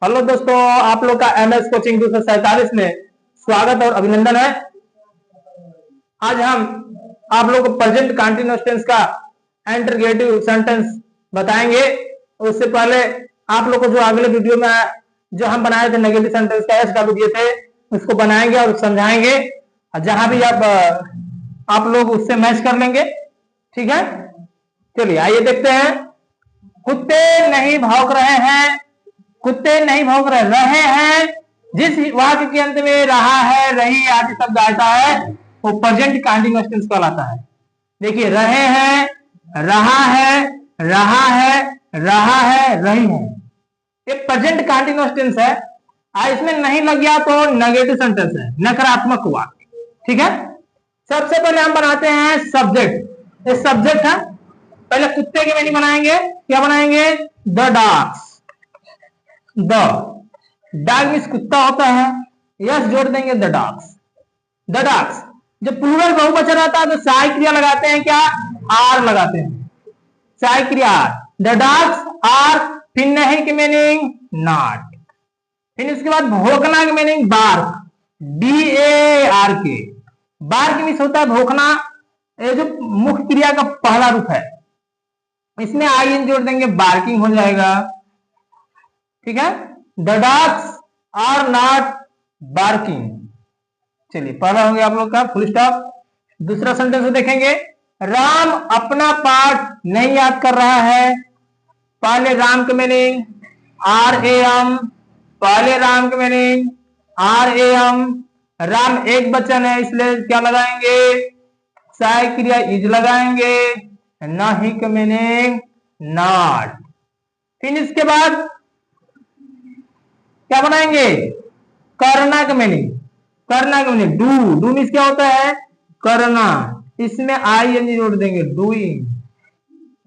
Hello दोस्तों, आप लोग का एमएस कोचिंग 247 में स्वागत और अभिनंदन है। आज हम आप लोग को प्रेजेंट कंटीन्यूअस टेंस का इंटरोगेटिव सेंटेंस बताएंगे। उससे पहले आप लोग को जो अगले वीडियो में जो हम बनाए थे नेगेटिव सेंटेंस का एसडब्ल्यू दिए थे उसको बनाएंगे और समझाएंगे। जहां भी आप लोग उससे मैच कर लेंगे। ठीक है, चलिए आइए देखते हैं। कुत्ते नहीं भौंक रहे हैं, कुत्ते नहीं भौंक रहे हैं। जिस वाक्य के अंत में रहा है, रही आदि शब्द आता है वो प्रेजेंट कंटीन्यूअस टेंस कहलाता है। देखिए, रहे हैं, रहा है, रहा है, रहा है, रही है, ये प्रेजेंट कंटीन्यूअस टेंस है। इसमें नहीं लग गया तो नेगेटिव सेंटेंस है, नकारात्मक वाक्य। ठीक है, सबसे पहले हम बनाते हैं सब्जेक्ट। ये सब्जेक्ट है। पहले कुत्ते के मीनिंग बनाएंगे। क्या बनाएंगे? The dogs. The dog means कुत्ता होता है, यस जोड़ देंगे द डॉग्स। द डॉग्स जब प्लूरल बहुवचन रहता है तो सहायक क्रिया लगाते हैं। क्या? आर लगाते हैं, सहायक क्रिया आर। द डॉग्स आर, फिर नहीं की मीनिंग नॉट, फिर इसके बाद भोंकना की meaning bark, BARK। Bark means होता है भोंकना, ये जो मुख्य क्रिया का पहला रूप है। इसमें आई जोड़ देंगे, बार्किंग हो जाएगा। ठीक है, the dogs are not barking. चलिए, पहला हो गया आप लोग का फुल स्टॉप। दूसरा सेंटेंस देखेंगे, राम अपना पाठ नहीं याद कर रहा है। पहले राम के मीनिंग RAM, पहले राम के मीनिंग RAM। राम एक वचन है इसलिए क्या लगाएंगे? सहायक क्रिया इज लगाएंगे, नहीं के मीनिंग नॉट। फिर इसके बाद क्या बनाएंगे? करना का मीनिंग, करना का मीनिंग डू मीन्स क्या होता है? करना। इसमें IN जोड़ देंगे, doing.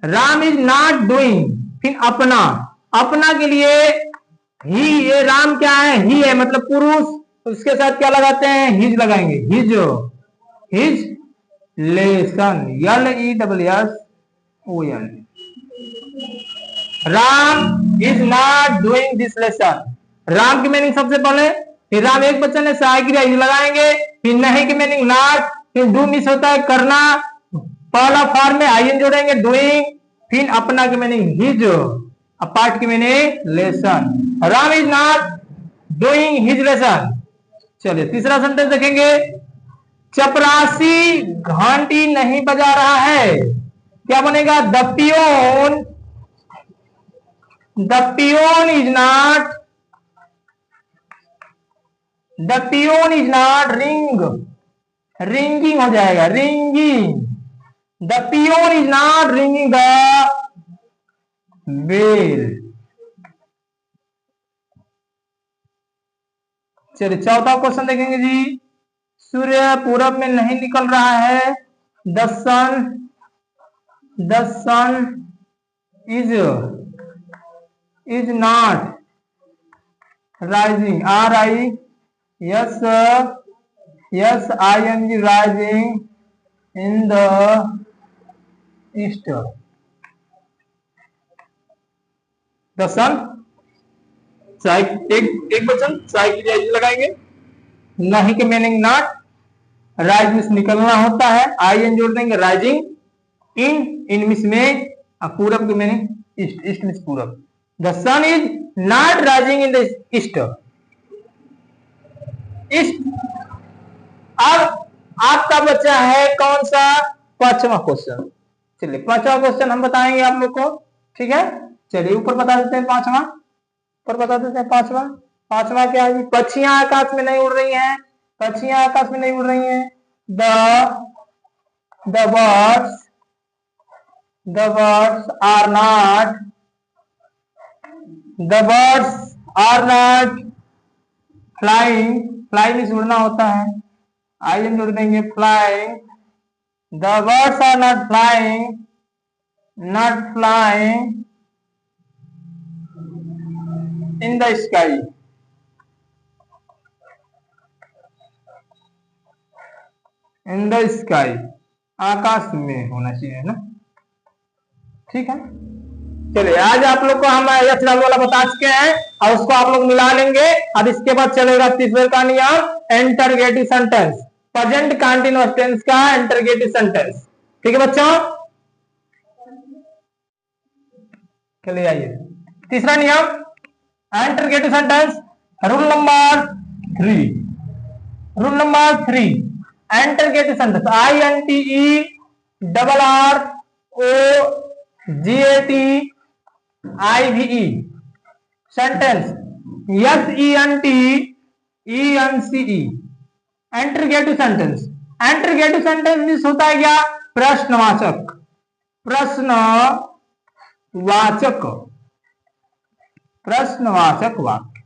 Ram is not doing. फिर अपना, अपना के लिए ही, ये राम क्या है? ही है, मतलब पुरुष। उसके साथ क्या लगाते हैं? हिज लगाएंगे, his, his lesson, LESSON। Ram is not doing this lesson. Ram की मीनिंग सबसे पहले, फिर राम एक वचन है, सहायक क्रिया इज लगाएंगे, फिर नहीं की मीनिंग नॉट, फिर डू मिस होता है करना, पहला फॉर्म में IN जोड़ेंगे, डूइंग, फिर अपना की मीनिंग हिज, पार्ट की meaning lesson. Ram is not doing his lesson. चलिए तीसरा सेंटेंस देखेंगे, चपरासी घंटी नहीं बजा रहा है। क्या बनेगा? The peon, the peon is not, the peon is not ring, ringing हो जाएगा, ringing. The peon is not ringing the bell. चलिए चौथा क्वेश्चन देखेंगे जी, सूर्य पूरब में नहीं निकल रहा है। The sun, the sun is not rising, RISING, rising in the east. The sun एक वचन, सहायक लगाएंगे, नहीं के मीनिंग नॉट, राइज मिस निकलना होता है, IN जोड़ देंगे, राइजिंग, इन मिस में पूरब के मीनिंग ईस्ट, ईस्ट मिस पूरब। The sun is not rising in the east, east. अब आपका बच्चा है कौन सा? पांचवा क्वेश्चन। चलिए पांचवा क्वेश्चन हम बताएंगे आप लोग को। ठीक है, चलिए ऊपर बता देते हैं पांचवा, ऊपर बता देते हैं पांचवा। पांचवा क्या है? पक्षियां आकाश में नहीं उड़ रही हैं, पक्षियां आकाश में नहीं उड़ रही हैं। The birds are not, the birds are not flying, fly में उड़ना होता है, IN जोड़ देंगे, flying। the birds are not flying, not flying in the sky, in the sky, आकाश में होना चाहिए ना। ठीक है, चलिए आज आप लोग को हम यथ वाला बता चुके हैं और उसको आप लोग मिला लेंगे। अब इसके बाद चलेगा तीसरे का नियम interrogative sentence, present continuous tense का इंटरगेटिव सेंटेंस। ठीक है बच्चों, चलिए आइए तीसरा नियम interrogative sentence. Rule number 3, rule number 3 interrogative sentence INTERROGATIVE sentence SENTENCE interrogative sentence. Interrogative sentence means होता है क्या? प्रश्नवाचक, प्रश्नवाचक, प्रश्नवाचक वाक्य।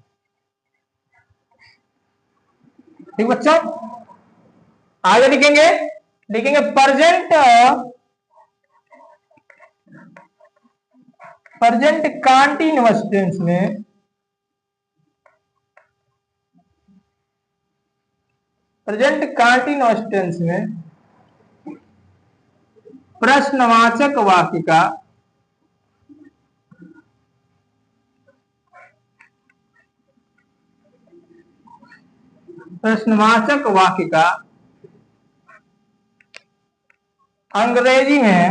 ठीक बच्चों, आगे लिखेंगे, लिखेंगे प्रेजेंट कंटीन्यूअस टेंस में प्रश्नवाचक वाक्य का अंग्रेजी में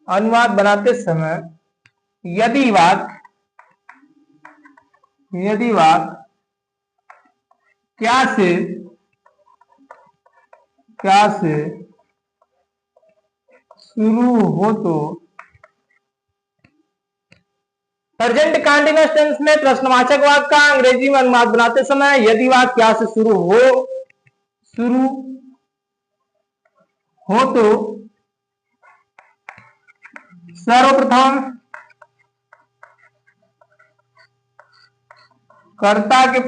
अनुवाद बनाते समय यदि वाक्य क्या से शुरू हो तो प्रेजेंट कंटीन्यूअस टेंस में प्रश्नवाचक वाक्य का अंग्रेजी में अनुवाद बनाते समय यदि वाक्य क्या से शुरू हो तो सर्वप्रथम कर्ता के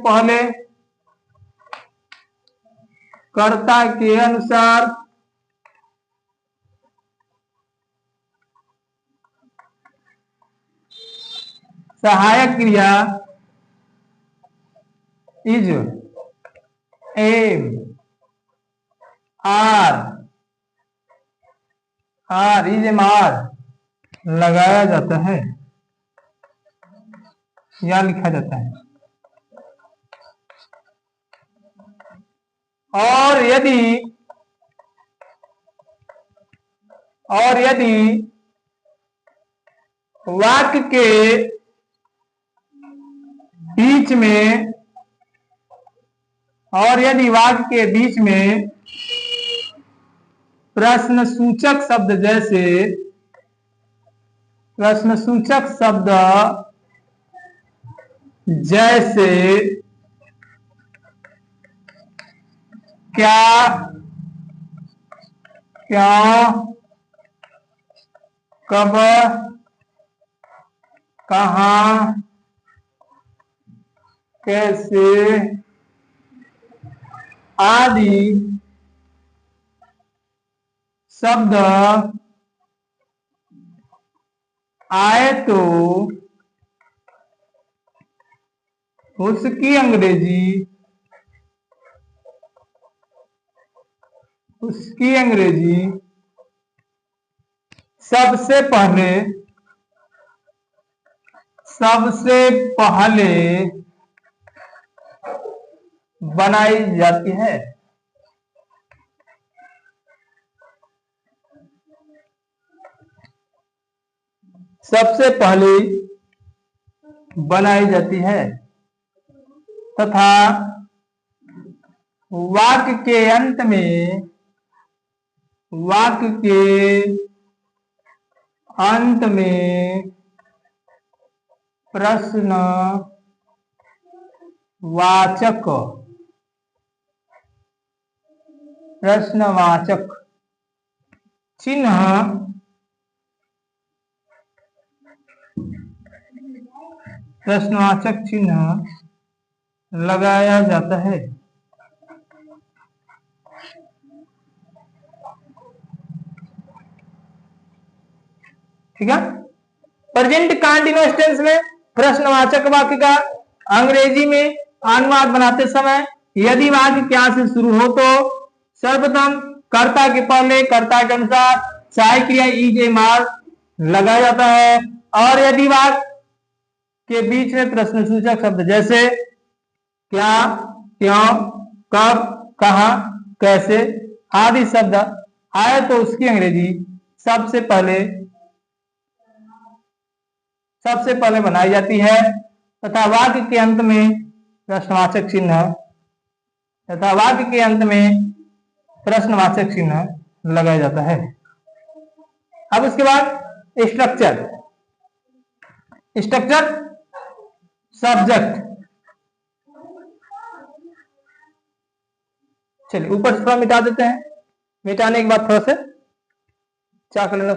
पहले कर्ता के अनुसार सहायक क्रिया इज एम आर लगाया जाता है या लिखा जाता है। और यदि वाक्य के बीच में प्रश्नसूचक शब्द जैसे क्या, कब, कहां, कैसे आदि शब्द आए तो उसकी अंग्रेजी सबसे पहले बनाई जाती है। सबसे पहले बनाई जाती है तथा वाक्य के अंत में प्रश्नवाचक चिन्ह प्रश्नवाचक चिन्ह लगाया जाता है। ठीक है। प्रेजेंट कंटीन्यूअस टेंस में प्रश्नवाचक वाक्य का अंग्रेजी में अनुवाद बनाते समय यदि वाक्य क्या से शुरू हो तो सर्वप्रथम कर्ता के पहले कर्ता के अनुसार सहायक क्रिया इज ए मार लगाया जाता है, और यदि वाक्य के बीच में प्रश्नसूचक शब्द जैसे क्या, क्यों, कब, कहां, कैसे आदि शब्द आए तो उसकी अंग्रेजी सबसे पहले बनाई जाती है तथा वाक्य के अंत में प्रश्नवाचक चिन्ह लगाया जाता है। अब उसके बाद स्ट्रक्चर सब्जेक्ट। चलिए ऊपर से थोड़ा मिटा देते हैं, मिटाने के बाद थोड़ा से क्या कर लेना।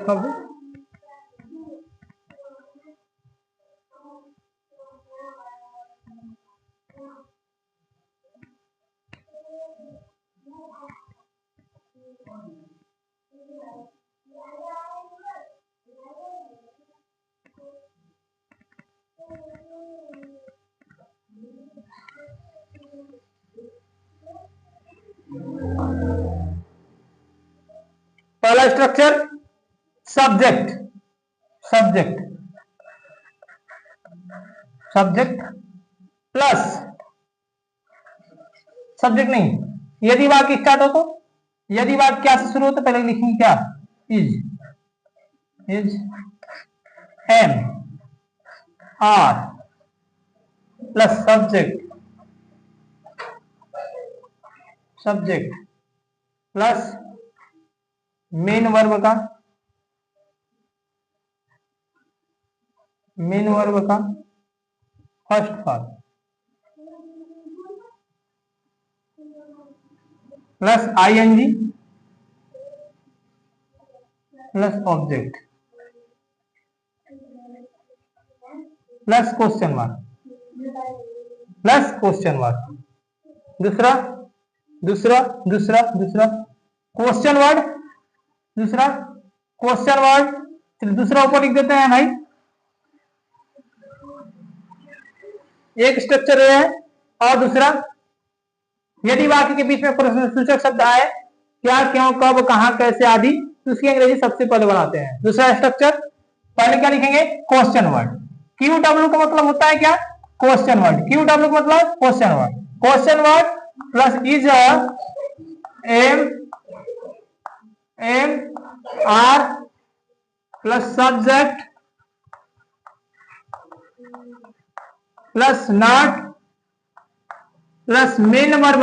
पहला स्ट्रक्चर सब्जेक्ट प्लस सब्जेक्ट नहीं, यदि वाक्य स्टार्ट हो तो, यदि वाक्य क्या से शुरू हो तो पहले लिखेंगे क्या, is am are plus subject plus main verb का first form plus ING plus object plus question mark दूसरा क्वेश्चन वर्ड दूसरा ऊपर लिख देते हैं भाई। एक स्ट्रक्चर है और दूसरा यदि वाक्य के बीच में प्रश्नसूचक शब्द आए क्या, क्यों, कब, कहां, कैसे आदि तो उसकी अंग्रेजी सबसे पहले बनाते हैं। दूसरा स्ट्रक्चर पहले क्या लिखेंगे, क्वेश्चन वर्ड। QW का मतलब होता है क्या, क्वेश्चन वर्ड। QW का मतलब question word plus is am are plus subject plus not plus main verb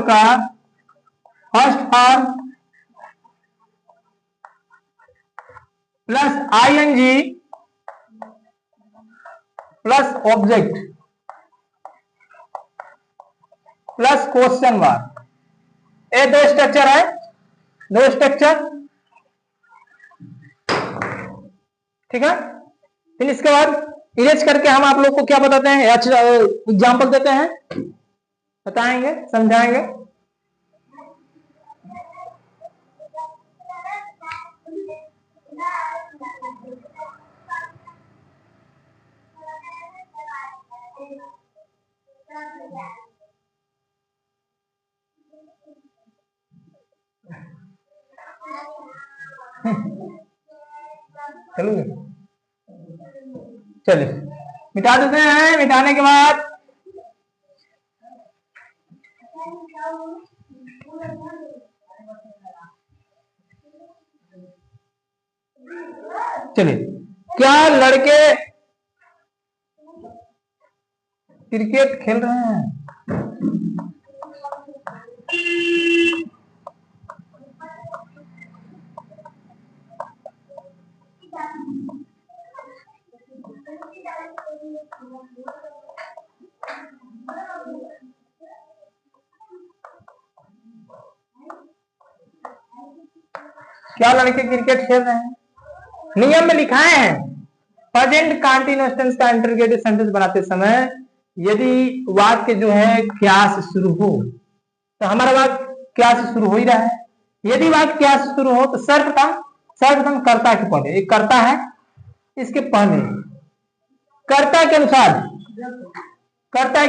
का first form plus ING plus object plus question mark. ये दो स्ट्रक्चर है, ठीक है। फिर इसके बाद इरेज करके हम आप लोग को क्या बताते हैं, एग्जाम्पल देते हैं, बताएंगे, समझाएंगे। चलिए मिटा देते हैं। मिटाने के बाद चलिए, क्या लड़के क्रिकेट खेल रहे हैं? क्या लड़के क्रिकेट खेल रहे हैं? नियम में लिखाए हैं प्रेजेंट कंटीन्यूअस टेंस का इंटरोगेटिव सेंटेंस बनाते समय यदि वाक्य जो है क्या से शुरू हो, तो हमारा वाक्य क्या से शुरू हो ही रहा है। यदि वाक्य क्या से शुरू हो तो सर्वप्रथम कर्ता के पहले, एक कर्ता है, इसके पहले कर्ता के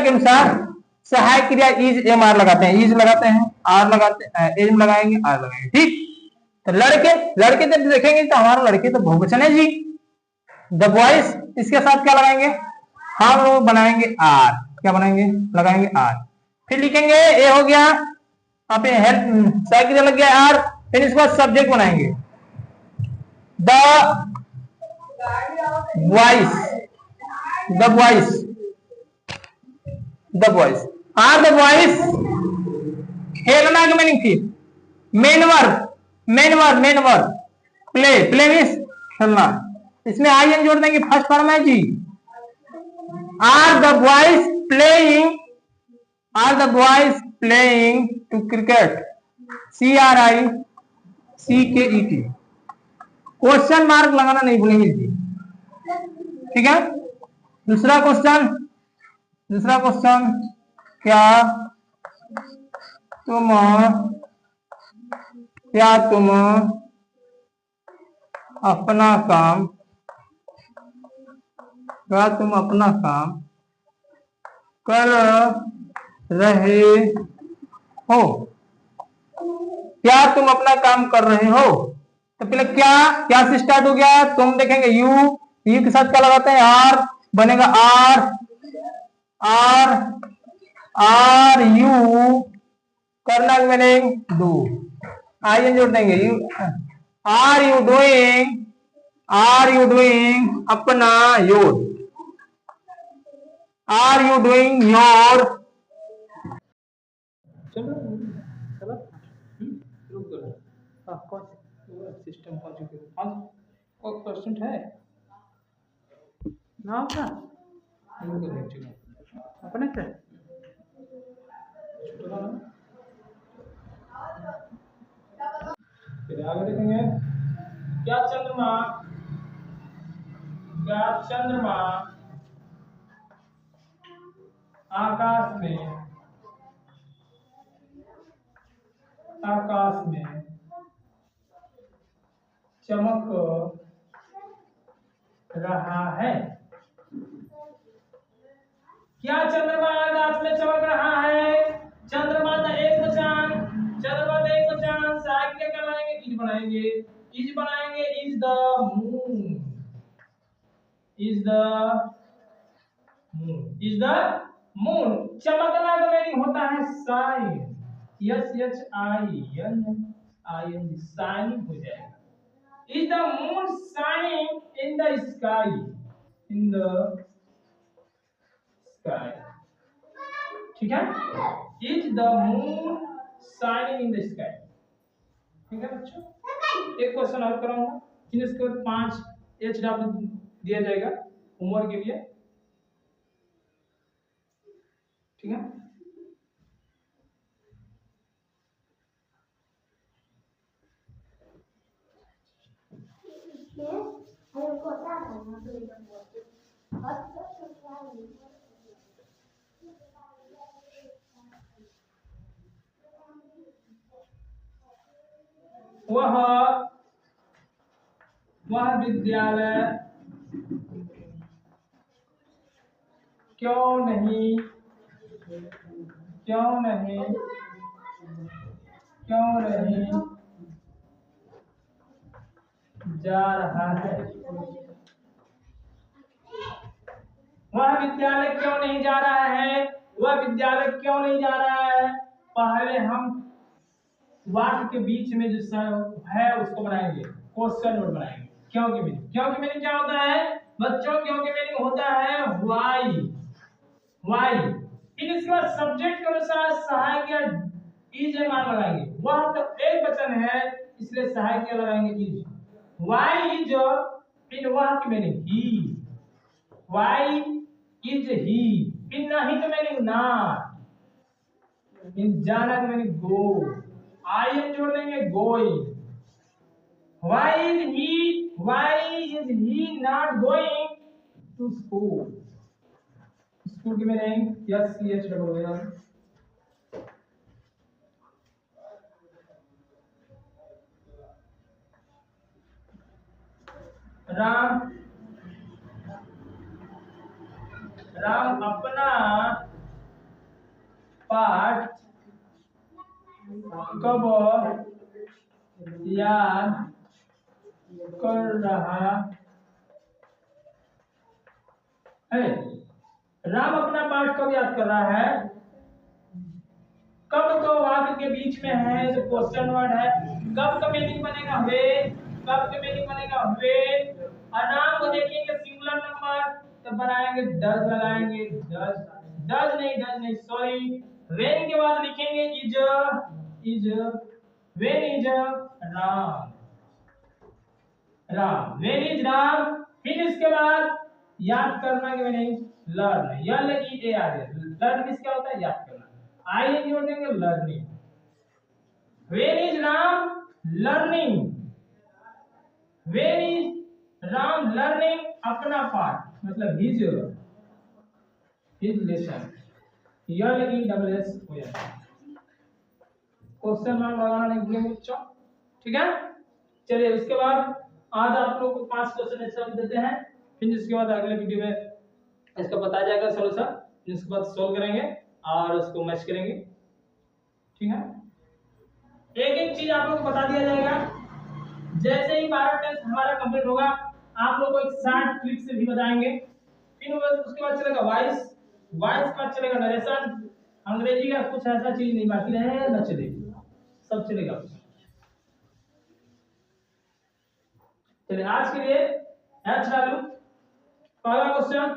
अनुसार सहायक क्रिया इज एम आर लगाते हैं, इज लगाते हैं, आर लगाते हैं, एम लगाएंगे, आर लगाएंगे। ठीक, तो लड़के जब देखेंगे तो हमारा लड़के तो बहुवचन है जी। द बॉयज इसके साथ क्या लगाएंगे, हम लोग बनाएंगे आर, क्या बनाएंगे, लगाएंगे आर। फिर लिखेंगे ए हो गया, आप हेल्प सहायक क्रिया लग गया आर, फिर इसके बाद सब्जेक्ट बनाएंगे द बॉयज, द बॉयज खेलना के मीनिंग थी मेन वर्ब प्ले मीन्स खेलना, इसमें आई एन जोड़ देंगे, फर्स्ट फॉर्म है जी। Are the boys playing to cricket, CRICKET, question mark लगाना नहीं भूलेंगे जी। ठीक है, दूसरा क्वेश्चन, क्या तुम अपना काम कर रहे हो, क्या तुम अपना काम कर रहे हो। तो पहले क्या से स्टार्ट हो गया, तुम देखेंगे यू के साथ क्या लगाते हैं, आर बनेगा, आर यू करना मीनिंग डू, आई एन जोड़ देंगे, यू आर यू डूइंग अपना your, are you doing your. चलो सिस्टम क्वेश्चन है ना का अपने से फिर आगे देखेंगे, क्या चंद्रमा आकाश में चमक रहा है, क्या चंद्रमा आकाश में चमक रहा है। चंद्रमा का एक वचन, सहायक क्या बनाएंगे, इज बनाएंगे, इज द मून, चमकना का मीनिंग होता है शाइन, शाइनिंग हो जाएगा। Is the moon shining in the sky? ठीक है, Is the moon shining in the sky? ठीक है बच्चों, एक क्वेश्चन और कराऊंगा, इसके बाद 5 HW दिया जाएगा होमवर्क के लिए। ठीक है, वह विद्यालय क्यों नहीं जा रहा है। वह विद्यालय क्यों नहीं जा रहा है, पहले हम वाक्य के बीच में जो है उसको बनाएंगे, क्वेश्चन वर्ड बनाएंगे। क्यों की मीनिंग क्या होता है बच्चों, क्यों की मीनिंग होता है व्हाई। फिर इसके बाद सब्जेक्ट के अनुसार सहायक या इज एम आर लगाएंगे, वह तो एक वचन है इसलिए सहायक क्या लगाएंगे, इज। व्हाई इज इन वह की meaning he, why is he, फिर नहीं तो मीनिंग नॉट, इन जाना की मीनिंग गो, आई एन जोड़ देंगे going. Why is he not going to school. School की मीनिंग SCH. राम अपना पाठ कब याद कर रहा है। राम अपना पाठ कब याद कर रहा है। कब तो वाक्य के बीच में है तो क्वेश्चन वर्ड है। कब का मीनिंग बनेगा वे। कब का मीनिंग बनेगा वे। और नाम को देखेंगे सिंगुलर नंबर तो बनाएंगे डज लगाएंगे डज नहीं सॉरी वेन के बाद लिखेंगे is when is Ram when is Ram. फिर इसके बाद याद करना के मीनिंग लर्न लर्न मींस क्या होता है याद करना। आई एन जोड़ देंगे learning. When is Ram learning. When is Ram learning अपना पाठ मतलब हिज लेसन। LESS हो जाता है। क्वेश्चन मार्क लगाना नहीं भूलेंगे बच्चों ठीक है। चलिए उसके बाद आज आप लोगों को 5 क्वेश्चन ऐसे देते हैं। फिर इसके बाद अगले वीडियो में इसका बताया जाएगा सॉल्यूशन। इसके बाद सॉल्व करेंगे और उसको मैच करेंगे ठीक है। एक एक चीज आप लोगों को बता दिया जाएगा। जैसे ही 12 टेस्ट हमारा कंप्लीट होगा आप लोगों को एक शॉर्ट क्लिप से भी बताएंगे। फिर उसके बाद चलेगा वॉइस के बाद चलेगा नरेशन। अंग्रेजी का कुछ ऐसा चीज नहीं बाकी रहे न चलेगा सब चलेगा। चलिए आज के लिए चालू। पहला क्वेश्चन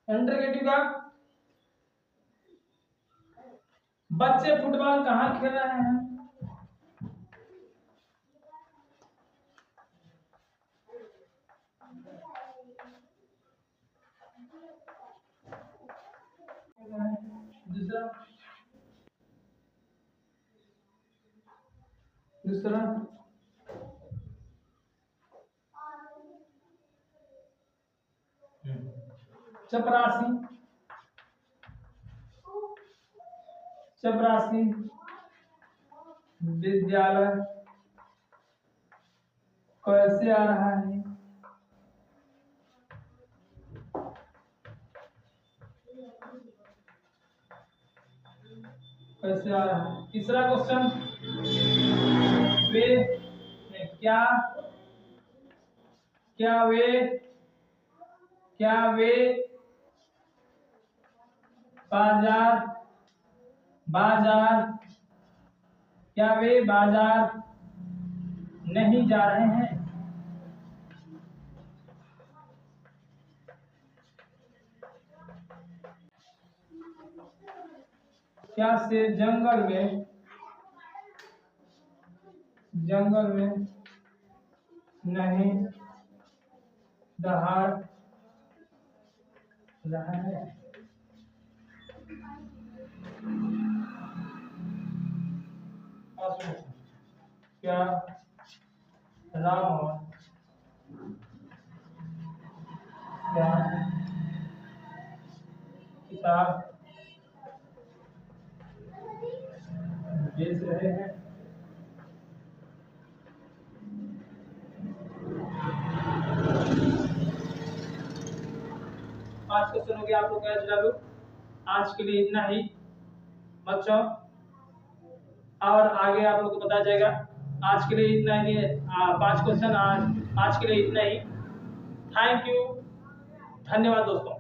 इंटरोगेटिव का बच्चे फुटबॉल कहाँ खेल रहे हैं। दूसरा चपरासी विद्यालय कैसे आ रहा है। कैसे आ रहा है। तीसरा क्वेश्चन वे क्या वे बाजार नहीं जा रहे हैं। क्या से जंगल में नहीं दहाड़ रहा है। क्या राम किताब बेच रहे हैं। आज क्वेश्चन हो गया आप लोग का। आज के लिए इतना ही बच्चों और आगे आप लोग को बताया जाएगा। आज के लिए इतना ही 5 क्वेश्चन आज के लिए इतना ही। थैंक यू धन्यवाद दोस्तों।